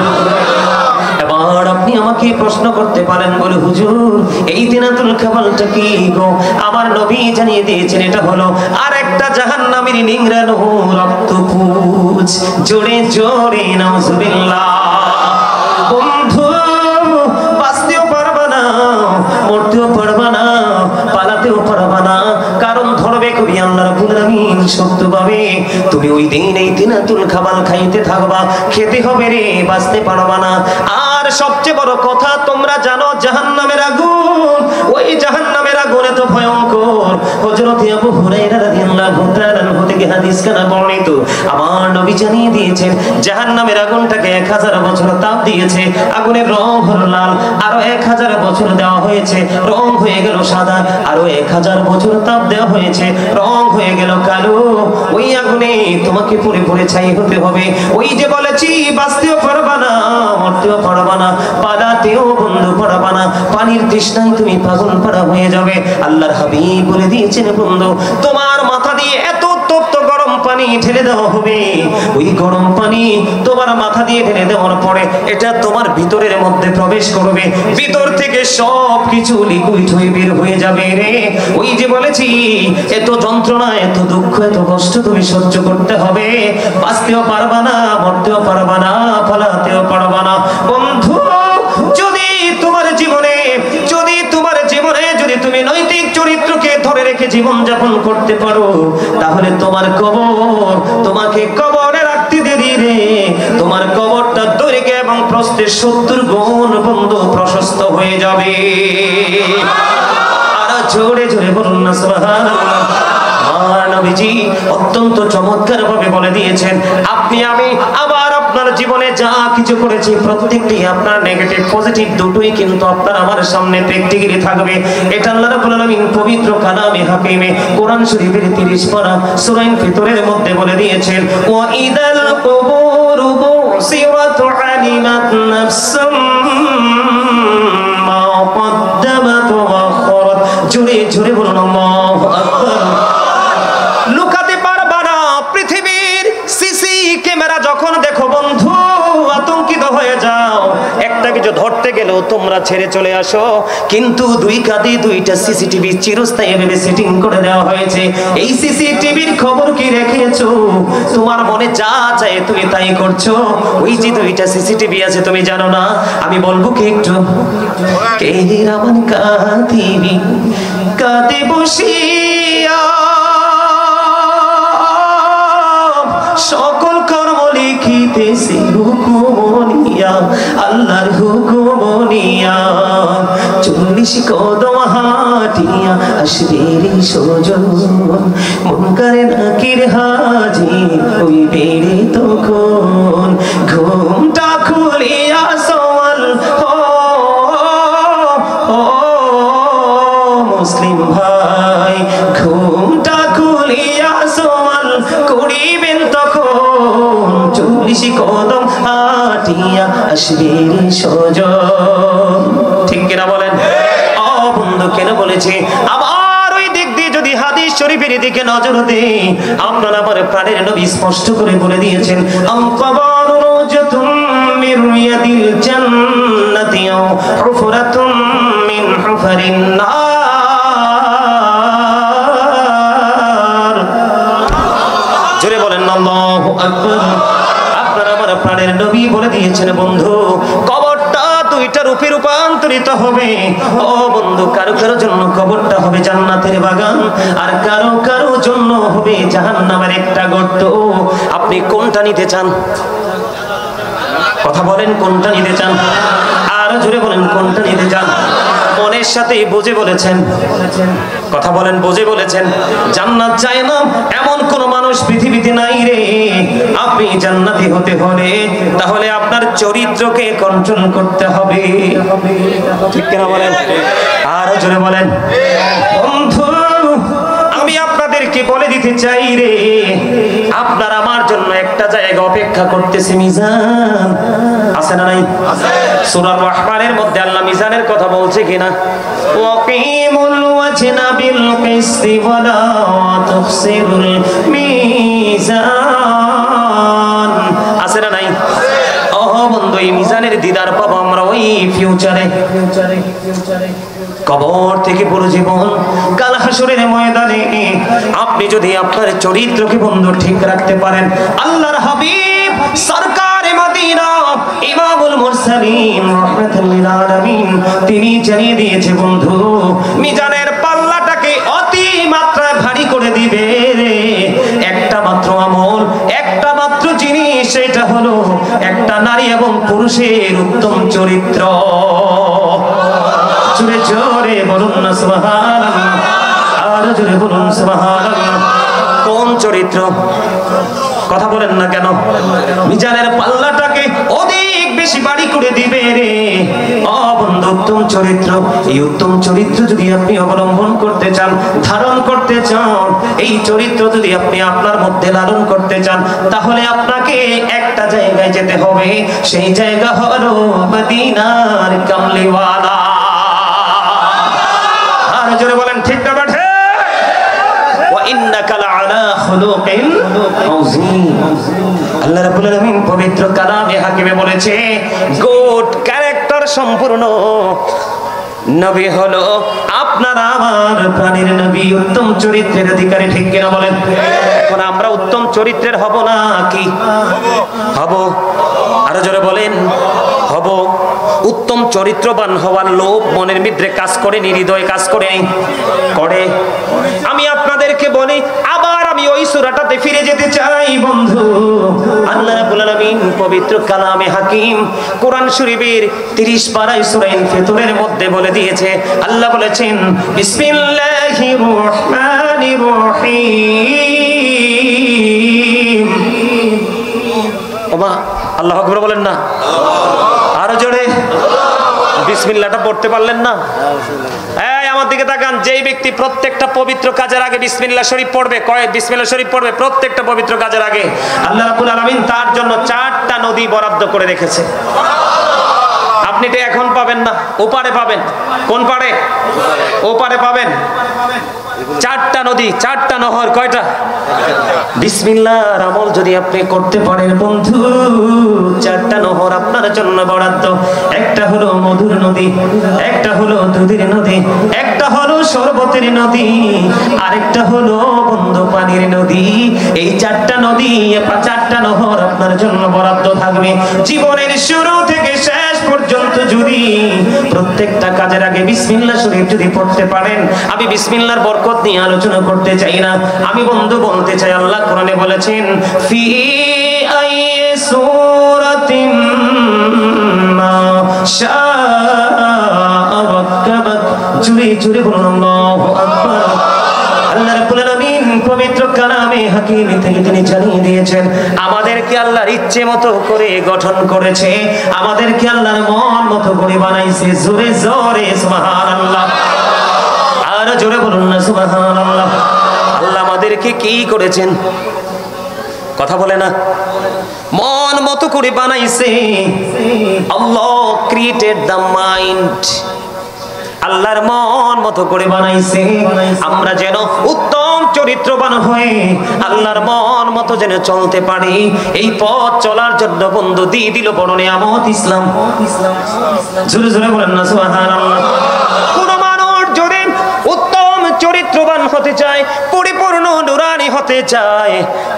এবার আপনি আমাকে প্রশ্ন করতে পারেন, বলে হুজুর এই তিনাতুল খাবালটা কি গো? আমার নবী জানিয়ে দিয়েছেন এটা হলো আরেকটা জাহান্নামের নিংড়ানো রক্তপুঁজ। জোরে জোরে নাউজুবিল্লাহ। বন্ধু বাঁচতেও পারবা না, মরতেও পারবা না, পালাতেও পারবা না, কারণ ধরবে কবি আল্লাহ রাব্বুল আলামিন সত্যভাবে। তুমি ওই দিন এই তিনাতুল খাবাল খাইতে থাকবা, খেতে হবে রে, বাঁচতে পারবা না। আর সবচেয়ে বড় কথা, তোমরা জানো জাহান্নামের আগুন, ওই জাহান্নামের আগুন এত ভয়ঙ্কর। হযরত আবু হুরায়রা রাদিয়াল্লাহু তাআলা থেকে হাদিস কানা বর্ণিত, আমার নবী জানিয়ে দিয়েছেন জাহান্নামের আগুনটাকে 1000 বছর তাপ দিয়েছে, আগুনের রং হলো লাল, আরো 1000 বছর দেওয়া হয়েছে, রং হয়ে গেল সাদা, আরো 1000 বছর তাপ দেওয়া হয়েছে, রং হয়ে গেল কালো। ওই আগুনে তোমাকে পুড়ে পুড়ে ছাই হতে হবে। ওই যে বলেছি বাঁচতেও পারবা না, মরতেও পারবা না, পালাতেও বন্ধু পারবা না, পানির তৃষ্ণায় তুমি পাগল পাড়া হয়ে যাবে। আল্লাহর হাবিব বলে দিয়েছেন বন্ধু, তোমার মাথা দিয়ে এত তপ্ত গরম পানি ঢেলে দেওয়া হবে। ওই গরম পানি তোমার মাথা দিয়ে ঢেলে দেওয়ার পরে এটা তোমার ভিতরের মধ্যে প্রবেশ করবে, ভিতর থেকে সব কিছু লিকুইড হয়ে বের হয়ে যাবে রে। ওই যে বলেছি এত যন্ত্রণা, এত দুঃখ, এত কষ্ট তুমি সহ্য করতে হবে। বাঁচতেও পারবা না, মরতেও পারবা না, পালাতেও পারবা না। বন্ধু যদি তোমার জীবনে যদি তুমি নৈতিক চরিত্রকে ধরে রেখে জীবন যাপন করতে পারো, তাহলে তোমার কবর তোমাকে কবরে রাখতে দেরি রে। তোমার কবরটা দৈর্ঘ্য এবং প্রস্থে 70 গুণ বন্ধু প্রশস্ত হয়ে যাবে। আর জোরে জোরে বলুন না সুবহানাল্লাহ। আমার নবীজি অত্যন্ত চমৎকার ভাবে বলে দিয়েছেন, আপনি আমি আবার আপনার জীবনে যা কিছু করেছি প্রত্যেকটি আপনার নেগেটিভ পজিটিভ দুটোই কিন্তু আপনার আমার সামনে প্র্যাকটিক্যালি থাকবে। এটা আল্লাহ রাব্বুল আলামিন পবিত্র কালামে হাকিমে কোরআন শরীফের 30 পারা সূরা ফিতরের মধ্যে বলে দিয়েছেন, ওয়া ইদাল কুবুরু বুসিরাত আলিমাত নাফসুম মা কদ্দামাত ওয়া আখরাত। জোরে জোরে বলুন আল্লাহু আকবার। লুকাতে পারবা না, পৃথিবীর সিসি ক্যামেরা যখন দেখো বন্ধু আতঙ্কিত হয়ে যাও। একটা কিছু ধরতে গেলেও তোমরা ছেড়ে চলে আসো, কিন্তু দুই কাঁধে দুইটা সিসিটিভি চিরস্থায়ী ভাবে সেটিং করে দেওয়া হয়েছে। এই সিসিটিভির খবর কি রেখেছো? তোমার মনে যা চায় তুমি তাই করছো। ওই যে দুইটা সিসিটিভি আছে তুমি জানো না? আমি বলবো কি একটু, কে রামান কাঁদিবি কাঁদে বসিয়া সকল কর্ম লিখিতেছি হুকুমনিয়া, আল্লাহর হুকুমনিয়া। 40 কদম হাঁটিয়া আসবে রে সজন, মুনকারে নাকির হাজির হইবে রে তখন। ঘুমটা খুলিয়া সওয়াল মুসলিম ভাই, ঘুমটা খুলিয়া সওয়াল করিবেন তখন। 40 কদম হাঁটিয়া আসবে রে সজন। ঠিক কিনা বলেন? ও বন্ধু কেন বলেছে? আবার ওই দিক দিয়ে যদি হাদিস শরীফের দিকে নজর দেই, আপনার আমার প্রাণের নবী স্পষ্ট করে বলে দিয়েছেন, আনকাবারু রওজাতুম মির রিয়াদিল জান্নাতি আও হুফরাতুম মিন হুফারিন নার। জোরে বলেন আল্লাহু আকবার। আপনার আমার প্রাণের নবী বলে দিয়েছেন বন্ধু, কবরটা দুইটা রূপে রূপান্তরিত হবে। ও বন্ধু, কারো কারো জন্য কবরটা হবে জান্নাতের বাগান, আর কারো কারো জন্য হবে জাহান্নামের একটা গর্ত। আপনি কোনটা নিতে চান? কথা বলেন, কোনটা নিতে চান? আর জোরে বলেন, কোনটা নিতে চান? মনের সাথে বুঝে বলেছেন, কথা বলেন, বুঝে বলেছেন। জান্নাত চায় না এমন কোন মানুষ পৃথিবীতে নাই রে। আপনি জান্নাতি হতে হলে তাহলে আপনার চরিত্রকে কন্ট্রোল করতে হবে। ঠিক কিনা বলেন? আর জোরে বলেন। বন্ধু আমি আপনাদেরকে বলে দিতে চাই রে, আপনার আমার জন্য একটা জায়গা অপেক্ষা করতেছে, মিজান। আছে না নাই? সূরা রহমানের মধ্যে আল্লাহ মিজানের কথা বলছে কিনা? ওয়াকিমুল ওয়াজনা বিল কিসতি ওয়ালা তুখসিরুল মিজান। আছে না নাই? ওহ বন্ধু এই মিজানের দিদার পাবো আমরা ওই ফিউচারে। কবর থেকে পুরো জীবন, কাল হাসরের ময়দানে আপনি যদি আপনার চরিত্রকে বন্ধু ঠিক রাখতে পারেন, আল্লাহর হাবিব সরকারে মদিনা ইমামুল মুরসালিন রাহমাতুল লিল আলামিন তিনি জানিয়ে দিয়েছে বন্ধু, মিজানের পাল্লাটাকে অতি মাত্রায় ভারী করে দিবে রে একটা মাত্র আমল, একটা মাত্র জিনিস, সেটা হলো একটা নারী এবং পুরুষের উত্তম চরিত্র। জোরে জোরে বলুন না সুবহানাল্লাহ, আর জোরে বলুন সুবহানাল্লাহ। কোন চরিত্র? কথা বলেন না কেন? মিজানের পাল্লাটাকে অধিক বেশি বাড়ি করে দিবে রে বন্ধু উত্তম চরিত্র। এই উত্তম চরিত্র যদি আপনি অবলম্বন করতে চান, ধারণ করতে চান, এই চরিত্র যদি আপনি আপনার মধ্যে লালন করতে চান, তাহলে আপনাকে একটা জায়গায় যেতে হবে, সেই জায়গা হলো মদিনার কামলিওয়ালা। আর জোরে বলেন ঠিক না বেঠে? আল্লাহ রাব্বুল আলামিন পবিত্র কালামে হাকিমে বলেছে, গুড ক্যারেক্টার সম্পূর্ণ নবী হলো আপনার আমার প্রাণের নবী, উত্তম চরিত্রের অধিকারী, ঠিক কিনা বলেন? এখন আমরা উত্তম চরিত্রের হব না কি হব? আরো জোরে বলেন হব। উত্তম চরিত্রবান হওয়ার লোভ মনের মধ্যে কাজ করে নি, হৃদয়ে কাজ করে নি? করে। আমি আপনাদেরকে বলি, আবার আমি ওই সূরাটাতে ফিরে যেতে চাই বন্ধু। আল্লাহ রাব্বুল আলামিন পবিত্র কালামে হাকিম কোরআন শরীফের 30 পারায় সূরা ইনফিতরের মধ্যে বলে দিয়েছে, আল্লাহ বলেছেন বিসমিল্লাহির রহমানির রহিম। ওমা আল্লাহু আকবার বলেন না? আরো জোরে বিসমিল্লাহটা পড়তে পারলেন না? এই আমার দিকে তাকান, যেই ব্যক্তি প্রত্যেকটা পবিত্র কাজের আগে বিসমিল্লাহ শরীফ পড়বে, বিসমিল্লাহ শরীফ পড়বে প্রত্যেকটা পবিত্র কাজের আগে, আল্লাহ রাব্বুল আলামিন তার জন্য 4টা নদী বরাদ্দ করে রেখেছে। আপনি তো এখন পাবেন না, ওপারে পাবেন। কোন পারে? ওপারে পাবেন। 4টা নদী, 4টা নহর। কয়টা? বিসমিল্লাহর আমল যদি আপনি করতে পারেন বন্ধু, 4টা নহর আপনার জন্য বরাদ্দ। একটা হলো মধুর নদী, একটা হলো দুধের নদী, একটা হলো শরবতের নদী, আরেকটা হলো বন্ধু পানির নদী। এই 4টা নদী, 4টা নহর আপনার জন্য বরাদ্দ থাকবে। জীবনের শুরু থেকে শেষ পর্যন্ত যদি প্রত্যেকটা কাজের আগে বিসমিল্লাহ শরীফ যদি পড়তে পারেন, আমি বিসমিল্লাহর বরকত নিয়ে আলোচনা করতে চাই না, আমি বন্ধু বলতে চাই, আল্লাহ কোরআনে বলেছেন ফি আইয়ি সূরাতিন মা শাআ রাক্কাবাক। জুড়ে জুড়ে বলুন আল্লাহু আকবার। আল্লাহ রাব্বুল আলামিন পবিত্র কালামে হাকিম থেকে তিনি জানিয়ে দিয়েছেন, আমাদেরকে আল্লাহর ইচ্ছে মতো করে গঠন করেছে, আমাদেরকে আল্লাহর মন মতো করে বানাইছে। জোরে জোরে সুবহানাল্লাহ, আর জোরে বলুন না সুবহানাল্লাহ। আল্লাহ আমাদেরকে কি করেছেন? কথা বলে না? মন মতো করে বানাইছে। আল্লাহ ক্রিয়েটেড দ্য মাইন্ড। আল্লাহর মন মতো করে বানাইছে, আমরা যেন উত্তম চরিত্রবান হয়ে আল্লাহর মন মতো যেন চলতে পারি। এই পথ চলার জন্য বন্ধু দিয়ে দিল বড় নিয়ামত ইসলাম। জোরে জোরে বলেন না সুবহানাল্লাহ। কোন মানুষ যদি উত্তম চরিত্রবান হতে চায়, পরিপূর্ণ নুরানি হতে চায়,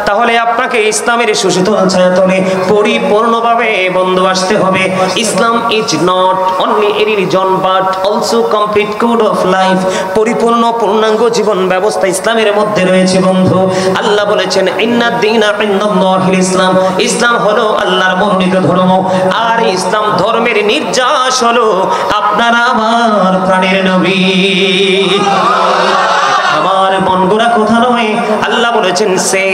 তাহলে আপনাকে ইসলামের সুশীতল ছায়াতলে পরিপূর্ণভাবে বন্ধু আসতে হবে। Islam is not only a religion but also complete code of life. পরিপূর্ণ পূর্ণাঙ্গ জীবন ব্যবস্থা ইসলামের মধ্যে রয়েছে বন্ধু। আল্লাহ বলেছেন ইন্নাদ দীনা ইনদাল্লাহিল ইসলাম। ইসলাম হলো আল্লাহর মনোনীত ধর্ম, আর ইসলাম ধর্মের নির্যাস হলো আপনার আমার প্রাণের নবী। আমার মন গড়া কথা নয়, আল্লাহ বলেছেন সে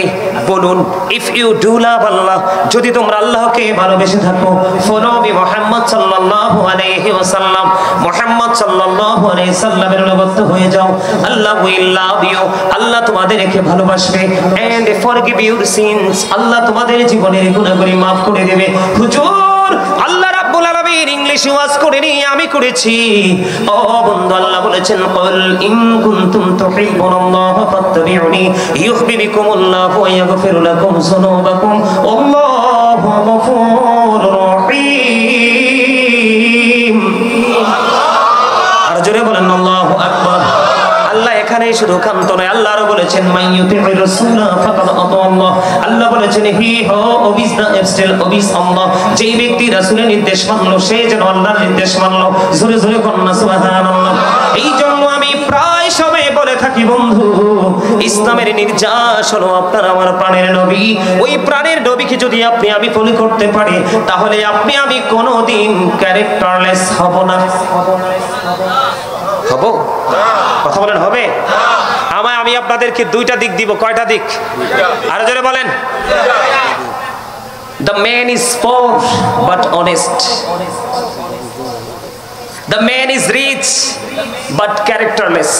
বলুন ইফ ইউ ডু লাভ আল্লাহ, যদি তোমরা আল্লাহকে ভালোবেসে থাকো, ফলো বি মুহাম্মদ সাল্লাল্লাহু আলাইহি ওয়াসাল্লাম, মুহাম্মদ সাল্লাল্লাহু আলাইহি সাল্লামের অনুগত হয়ে যাও, আল্লাহ উইল লাভ ইউ, আল্লাহ তোমাদেরকে ভালোবাসবে, এন্ড ফরগিভ ইউর সিনস, আল্লাহ তোমাদের জীবনের গুনাহগুলি maaf করে দেবে। হুজুর আল্লাহ রাব্বুল আলামিন ইংলিশ ওয়াজ করেনি, আমি করেছি। ও বন্ধু, আল্লাহ বলেছেন কুল ইন কুনতুম তুহিব্বুনাল্লাহ ফাত্তাবিউনি ইউহিব্বুকুমুল্লাহু ওয়া ইয়াগফির লাকুম যুনুবাকুম আল্লাহু গফুরুর রহিম। শুধু ক্ষান্ত নয়, আল্লাহ আরো বলেছেন মাইয়ুতির রাসূলা ফাকাদ আতাআল্লাহ। আল্লাহ বলেছেন হি হো ওবিস দা এফস্টেল ওবিস আল্লাহ। যেই ব্যক্তি রাসূলের নির্দেশ মানলো সে যেন আল্লাহর নির্দেশ মানলো। জোরে জোরে কন্না সুবহানাল্লাহ। এই জন্য আমি প্রায় সময় বলে থাকি বন্ধু, ইসলামের নির্যাস হলো আপনার আমার প্রাণের নবী। ওই প্রাণের নবীকে যদি আপনি আমি ফলো করতে পারি তাহলে আপনি আমি কোনোদিন ক্যারেক্টারলেস হব না। হব? কথা বলেন হবে? আমি আপনাদেরকে দুইটা দিক দিব। কয়টা দিক? আরো জোরে বলেন। The man is poor but honest. The man is rich but characterless.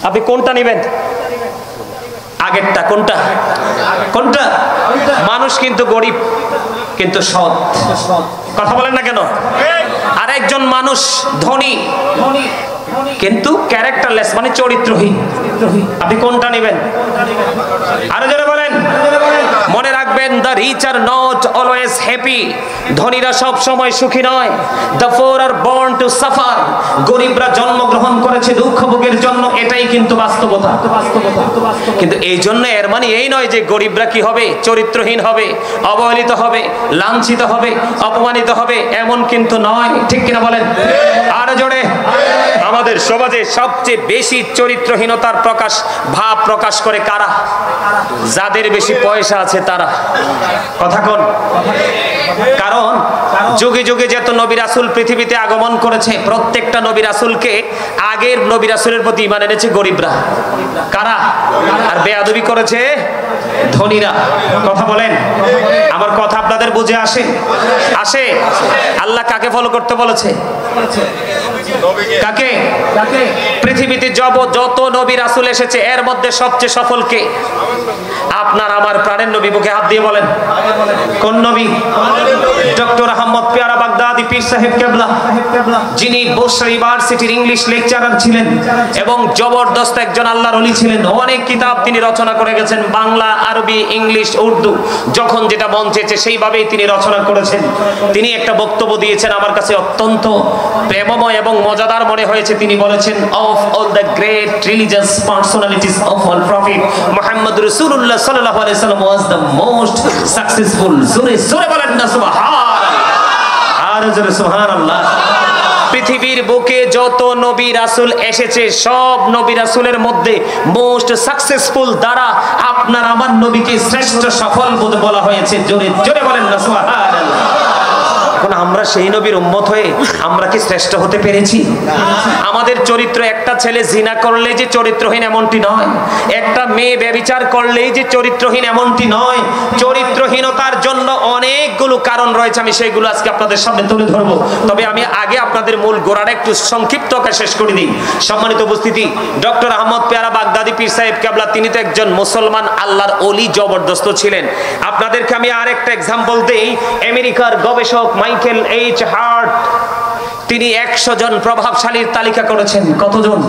আপনি কোনটা নেবেন? আগেরটা কোনটা? কোনটা? মানুষ কিন্তু গরিব কিন্তু সৎ। কথা বলেন না কেন? আর একজন মানুষ ধনী কিন্তু ক্যারেক্টারলেস, মানে চরিত্রহীন। আপনি কোনটা নেবেন? আরো জোরে বলেন। মনে রাখবেন, the rich are not always happy. ধনীরা সব সময় সুখী নয়। The poor are born to suffer. গরিবরা জন্মগ্রহণ করেছে দুঃখ ভোগের জন্য, এটাই কিন্তু বাস্তবতা। কিন্তু এই জন্য এর মানে এই নয় যে গরিবরা কি হবে? চরিত্রহীন হবে, অবহেলিত হবে, লাঞ্ছিত হবে, অপমানিত হবে, এমন কিন্তু নয়। ঠিক কিনা বলেন? আরো জোরে। আমাদের সমাজে সবচেয়ে বেশি চরিত্রহীনতার ভাব প্রকাশ করে কারা? যাদের বেশি পয়সা আছে তারা। কথা কোন? কারণ যুগে যুগে যত নবী রাসূল পৃথিবীতে আগমন করেছে, প্রত্যেকটা নবী রাসূলকে আগের নবী রাসূলের প্রতি ঈমান এনেছে গরিবরা। কারা? আর বেয়াদবি করেছে ধনীরা। কথা বলেন। আমার কথা আপনাদের বুঝে আসে? আসে? আল্লাহ কাকে ফলো করতে বলেছে? কাকে? পৃথিবীতে যত নবী রাসূল এসেছে এর মধ্যে সবচেয়ে সফল কে? আপনার আমার প্রাণের নবী। বুকে হাত দিয়ে বলেন কোন নবী? ডক্টর আহমদ পেয়ারা বাগদাদি পীর সাহেব কেবলা, যিনি বসরা ইউনিভার্সিটির ইংলিশ লেকচারার ছিলেন এবং জবরদস্ত একজন আল্লাহর ওলি ছিলেন। অনেক কিতাব তিনি রচনা করে গেছেন, বাংলা, আরবি, ইংলিশ, উর্দু, যখন যেটা মন চেয়েছে সেইভাবেই তিনি রচনা করেছেন। তিনি একটা বক্তব্য দিয়েছেন, আমার কাছে অত্যন্ত প্রেমময় এবং মজাদার মনে হয়েছে। তিনি বলেছেন, of all the great religious personalities of all prophet Muhammad রাসূলুল্লাহ সাল্লাল্লাহু আলাইহি ওয়াসাল্লাম ওয়াজ দ্য মোস্ট সাকসেসফুল। জোরে জোরে বলেন না সুবহানাল্লাহ। আর জোরে সুবহানাল্লাহ। পৃথিবীর বুকে যত নবী রাসূল এসেছে সব নবী রাসূলের মধ্যে মোস্ট সাকসেসফুল দ্বারা আপনার আমার নবীকে শ্রেষ্ঠ সফল বলা হয়েছে। জোরে জোরে বলেন না সুবহানাল্লাহ। এখন আমরা সেই নবীর উম্মত হয়ে আমরা কি শ্রেষ্ঠ হতে পেরেছি? আমাদের চরিত্র, একটা ছেলে জিনা করলেই যে চরিত্রহীন এমনটি নয়, একটা মেয়ে ব্যভিচার করলেই যে চরিত্রহীন এমনটি নয়। চরিত্রহীনতার জন্য অনেকগুলো কারণ রয়েছে, আমি সেইগুলো আজকে আপনাদের সামনে তুলে ধরবো। তবে আমি আগে আপনাদের মূল গোড়াটা একটু সংক্ষিপ্ত আকারে শেষ করে দিই। সম্মানিত উপস্থিতি, ডক্টর আহমদ পেয়ারা বাগদাদি পীর সাহেব কেবলা, তিনি তো একজন মুসলমান আল্লাহর ওলি, জবরদস্ত ছিলেন। আপনাদেরকে আমি আরেকটা এক্সাম্পল দেই। আমেরিকার গবেষক মাইকেল এইচ হার্ট, তিনি 100 জন প্রভাবশালীর তালিকা করেছেন। কতজন?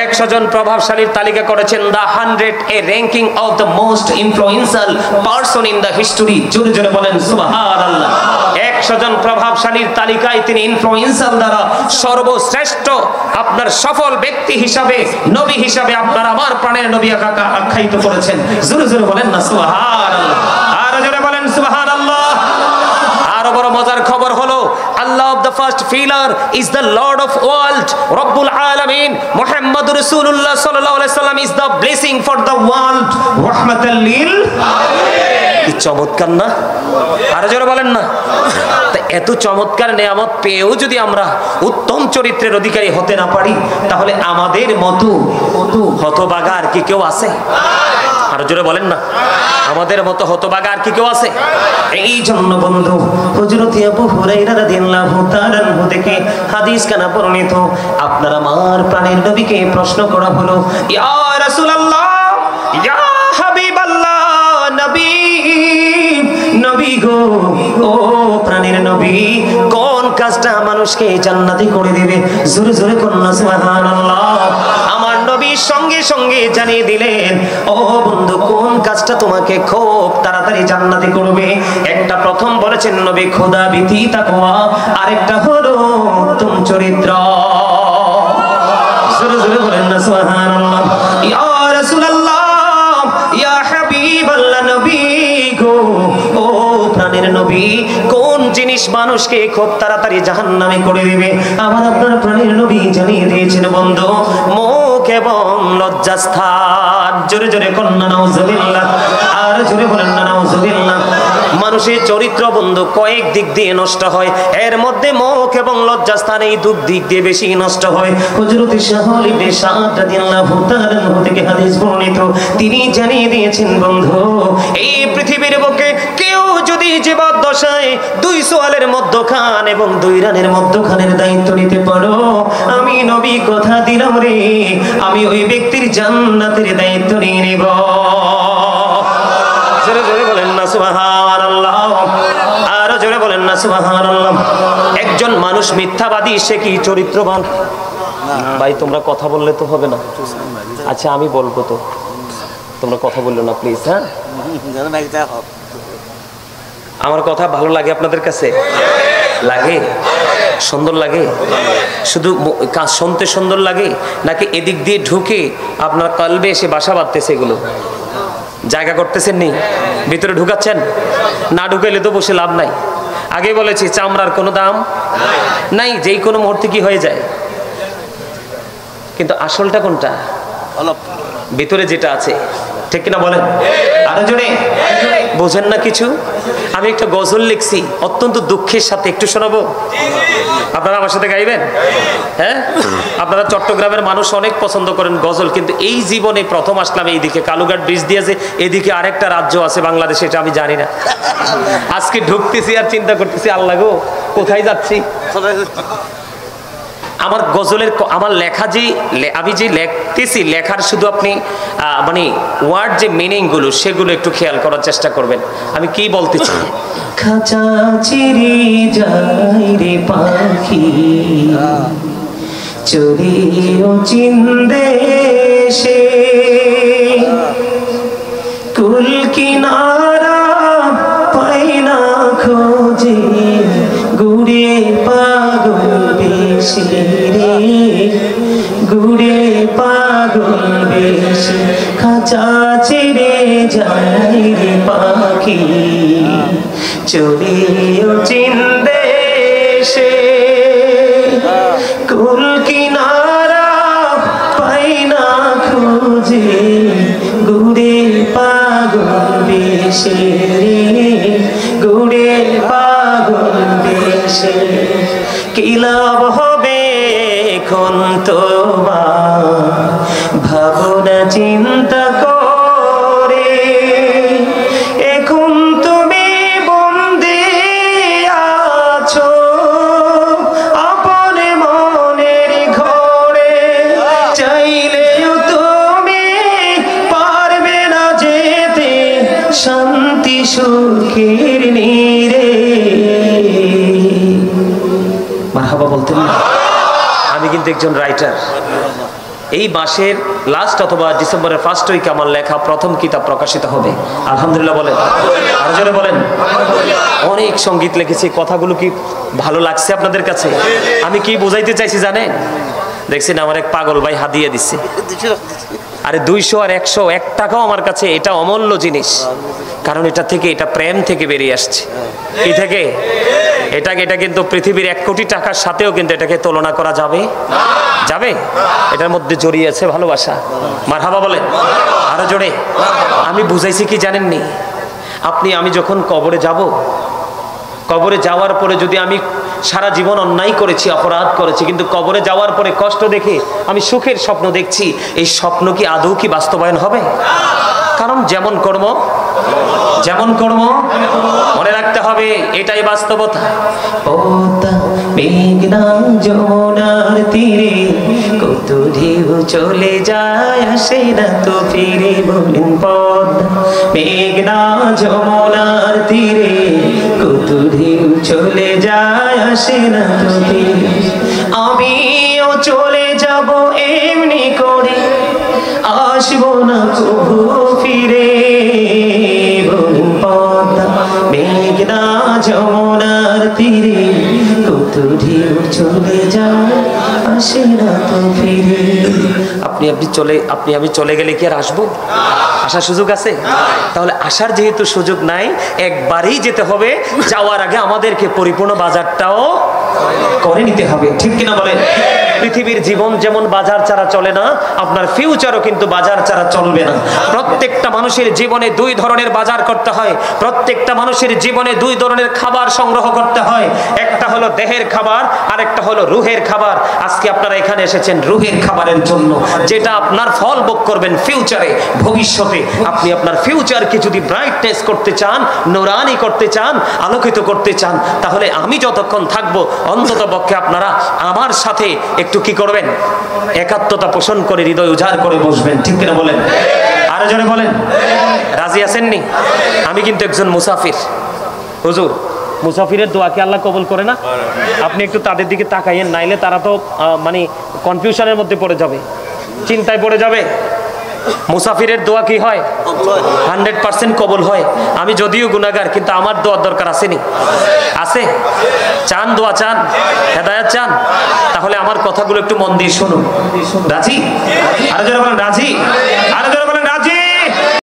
100 জন প্রভাবশালীর তালিকা করেছেন। The 100 A ranking of the most influential person in the history. জোরে জোরে বলেন সুবহানাল্লাহ। 100 জন প্রভাবশালীর তালিকায় তিনি ইনফ্লুয়েন্সার দ্বারা সর্বশ্রেষ্ঠ আপনার সফল ব্যক্তি হিসাবে, নবী হিসাবে আপনার আমার প্রাণের নবী আখ্যায়িত করেছেন। জোরে জোরে বলেন না সুবহানাল্লাহ। আর জোরে বলেন সুবহানাল্লাহ। আরো বড় মজার খবর হলো, Allah of the first pillar is the Lord of world রব্বুল আলামিন মুহাম্মদ রাসূলুল্লাহ সাল্লাল্লাহু আলাইহি সাল্লাম is the blessing for the world রাহমাতাল লিল আলামিন। কি চমৎকার না? আরো জোরে বলেন না। তা এত চমৎকার নিয়ামত পেয়েও যদি আমরা উত্তম চরিত্রের অধিকারী হতে না পারি তাহলে আমাদের মতো হতভাগা আর কি কেউ আছে? আরো জোরে বলেন না। আমাদের মতো হতভাগা আর কি কেউ আছে? এই জন্য বন্ধু, হযরত আবু হুরায়রা রাদিয়াল্লাহু তাআলা আনহু থেকে হাদিস কানা বর্ণিত, আপনার আমার প্রাণের নবীকে প্রশ্ন করা হলো, ইয়া রাসূলুল্লাহ, ইয়া হাবিবাল্লাহ, নবী নবী গো, ও প্রাণের নবী, কোন কাজটা মানুষকে জান্নাতি করে দিবে? জোরে জোরে কন্না সুবহানাল্লাহ। আমার নবী সঙ্গে সঙ্গে জানিয়ে দিলেন, ও বন্ধু, কোন কাজটা তোমাকে খুব তাড়াতাড়ি জান্নাতি করবে? একটা প্রথম বলেছেন নবী খোদা ভীতি তাকওয়া, আরেকটা হলো উত্তম চরিত্র। জোরে সুবহানাল্লাহ। ইয়া রাসূলুল্লাহ, ইয়া হাবিবাল্লাহ, নবী গো, ও প্রাণের নবী, কোন জিনিস মানুষকে খুব তাড়াতাড়ি জাহান্নামে করে দিবে আমার আপনার প্রাণের নবী জানিয়ে দিয়েছেন বন্ধু, মুখ এবং লজ্জাস্থান। জোরে জোরে কন্যা নাউজুবিল্লাহ, আর জোরে বলেন না নাউজুবিল্লাহ। মানুষের চরিত্র বন্ধু কয়েক দিক দিয়ে নষ্ট হয়, এর মধ্যে মুখ এবং লজ্জাস্থান এই দুই দিক দিয়ে বেশি নষ্ট হয়। হযরত শাহল ইবনে সাদ রাদিয়াল্লাহু তাআলা থেকে হাদিস বর্ণিত, তিনি জানিয়ে দিয়েছেন বন্ধু, এই পৃথিবীর বুকে কেউ যদি জীবদ্দশায় 2 সোয়ালের মধ্যখান এবং 2 রানের মধ্যখানের দায়িত্ব নিতে পারো, আমি নবী কথা দিলাম রে, আমি ওই ব্যক্তির জান্নাতের দায়িত্ব নিয়ে নেব। জোরে জোরে বলেন না সুবহানাল্লাহ, আর জোরে বলেন না সুবহানাল্লাহ। একজন মানুষ মিথ্যাবাদী, সে কি চরিত্রবান? ভাই তোমরা কথা বললে তো হবে না। আচ্ছা আমি বলবো তো, তোমরা কথা বললো না প্লিজ। হ্যাঁ, আমার কথা ভালো লাগে আপনাদের কাছে? লাগে? সুন্দর লাগে? শুধু কাজ শুনতে সুন্দর লাগে, নাকি এদিক দিয়ে ঢুকে আপনার কলবে এসে বাসা বাঁধতেছে? এগুলো জায়গা করতেছেন নি, ভিতরে ঢুকাচ্ছেন না? ঢুকাইলে তো বসে লাভ নাই। আগে বলেছি চামড়ার কোনো দাম নাই, যেই কোনো মুহূর্তে কি হয়ে যায়। কিন্তু আসলটা কোনটা? ভিতরে যেটা আছে, ঠিক কিনা বলেন? আরো জোরে বোঝেন না কিছু? আমি একটা গজল লিখছি অত্যন্ত দুঃখের সাথে, একটু শোনাবো? আপনারা আমার সাথে গাইবেন? হ্যাঁ, আপনারা চট্টগ্রামের মানুষ অনেক পছন্দ করেন গজল, কিন্তু এই জীবনে প্রথম আসলাম এইদিকে। কালুঘাট ব্রিজ দিয়েছে, এদিকে আরেকটা রাজ্য আছে বাংলাদেশে, এটা আমি জানি না। আজকে ঢুকতেছি আর চিন্তা করতেছি, আল্লাহ গো কোথায় যাচ্ছি। আমার গজলের, আমার লেখা যে আমি যে লিখতেছি, লেখার শুধু আপনি মানে ওয়ার্ড যে মিনিং গুলো সেগুলো একটু খেয়াল করার চেষ্টা করবেন। আমি কি বলতে চাই, খাঁচা চিরে যাই রে পাখি, চড়িও চিনদেশে, কুল কিনারা পাই না খোঁজে, গুড়ে পাগল বেশি রে, গুড়ে পাগল বেশি, খাঁচা ছেড়ে যাই রে পাখি, চড়িও চিনদেশে, কুল কিনারা পাই না খোঁজে, গুড়ে পাগল বেশি রে, গুড়ে পাগল বেশি। কি লাভ হবে এখন তোমার ভাবনা চিন্তা করে, এখন তুমি বন্দী আছো আপন মনের ঘরে, চাইলেও তুমি পারবে না যেতে শান্তি সুখের নীড়ে। মারহাবা বলতেন না? আমি কিন্তু একজন রাইটার। এই মাসের লাস্ট অথবা ডিসেম্বরের ফার্স্ট উইকে আমার লেখা প্রথম কিতাব প্রকাশিত হবে, আলহামদুলিল্লাহ বলেন, আর জোরে বলেন। অনেক সঙ্গীত লিখেছি, কথাগুলো কি ভালো লাগছে আপনাদের কাছে? আমি কি বুঝাইতে চাইছি জানেন? দেখছেন আমার এক পাগল ভাই হাদিয়া দিচ্ছে, আরে 200 আর 100 1 টাকাও আমার কাছে এটা অমূল্য জিনিস, কারণ এটা থেকে, এটা প্রেম থেকে বেরিয়ে আসছে। কি থেকে? এটা কিন্তু পৃথিবীর 1 কোটি টাকার সাথেও কিন্তু এটাকে তুলনা করা যাবে যাবে? এটার মধ্যে জড়িয়ে আছে ভালোবাসা। মারহাবা বলেন, আরো জোরে। আমি বুঝাইছি কি জানেননি? আমি যখন কবরে যাব, কবরে যাওয়ার পরে যদি আমি সারা জীবন অন্যায় করেছি, অপরাধ করেছি, কিন্তু কবরে যাওয়ার পরে কষ্ট দেখে আমি সুখের স্বপ্ন দেখছি, এই স্বপ্ন কি আদৌ কি বাস্তবায়ন হবে? কারণ যেমন কর্ম মনে রাখতে হবে, এটাই বাস্তবতা। পদ্মা মেঘনা যমুনার তীরে কত ঢেউ চলে যায়, আসে না তো ফিরে। বলেন পদ্মা মেঘনা যমুনার তীরে কত ঢেউ চলে যায়, আসে না তো ফিরে। আমিও চলে যাব এমনি করে, আসবো না কবু ফিরে। বলেন পদ্মা মেঘনা যমুনার তীরে কত ঢেউ চলে যায়, আসে না তো ফিরে। আপনি আমি চলে গেলে কি আর আসবো? আসার সুযোগ আছে? তাহলে আসার যেহেতু সুযোগ নাই, একবারই যেতে হবে। যাওয়ার আগে আমাদেরকে পরিপূর্ণ বাজারটাও করে নিতে হবে, ঠিক কিনা বলেন? পৃথিবীর জীবন যেমন বাজার ছাড়া চলে না, আপনার ফিউচারও কিন্তু বাজার ছাড়া চলবে না। প্রত্যেকটা মানুষের জীবনে দুই ধরনের বাজার করতে হয়, প্রত্যেকটা মানুষের জীবনে দুই ধরনের খাবার সংগ্রহ করতে হয়। একটা হলো দেহের খাবার, আর একটা হলো রুহের খাবার। আজকে আপনারা এখানে এসেছেন রুহের খাবারের জন্য, যেটা আপনার ফল ভোগ করবেন ফিউচারে, ভবিষ্যতে। আপনি আপনার ফিউচারকে যদি ব্রাইটনেস করতে চান, নুরানি করতে চান, আলোকিত করতে চান, তাহলে আমি যতক্ষণ থাকবো অন্তত পক্ষে আপনারা আমার সাথে একটু কি করবেন? একাত্মতা পোষণ করে হৃদয় উজাড় করে বসবেন, ঠিক কিনা বলেন? আরো জোরে বলেন। রাজি আছেননি? আমি কিন্তু একজন মুসাফির। হুজুর, মুসাফিরের দোয়া কি আল্লাহ কবুল করে না? আপনি একটু তাদের দিকে তাকাইয়েন, নাইলে তারা তো মানে কনফিউশনের মধ্যে পড়ে যাবে, চিন্তায় পড়ে যাবে। মুসাফিরের দোয়া কি হয়? 100% কবুল হয়। আমি যদিও গুনাহগার, কিন্তু আমার দোয়ার দরকার আসেনি? আছে? চান দোয়া, চান হেদায়েত চান? তাহলে আমার কথাগুলো একটু মন দিয়ে শুনুন। রাজি? আরো যারা বলেন রাজি? আরো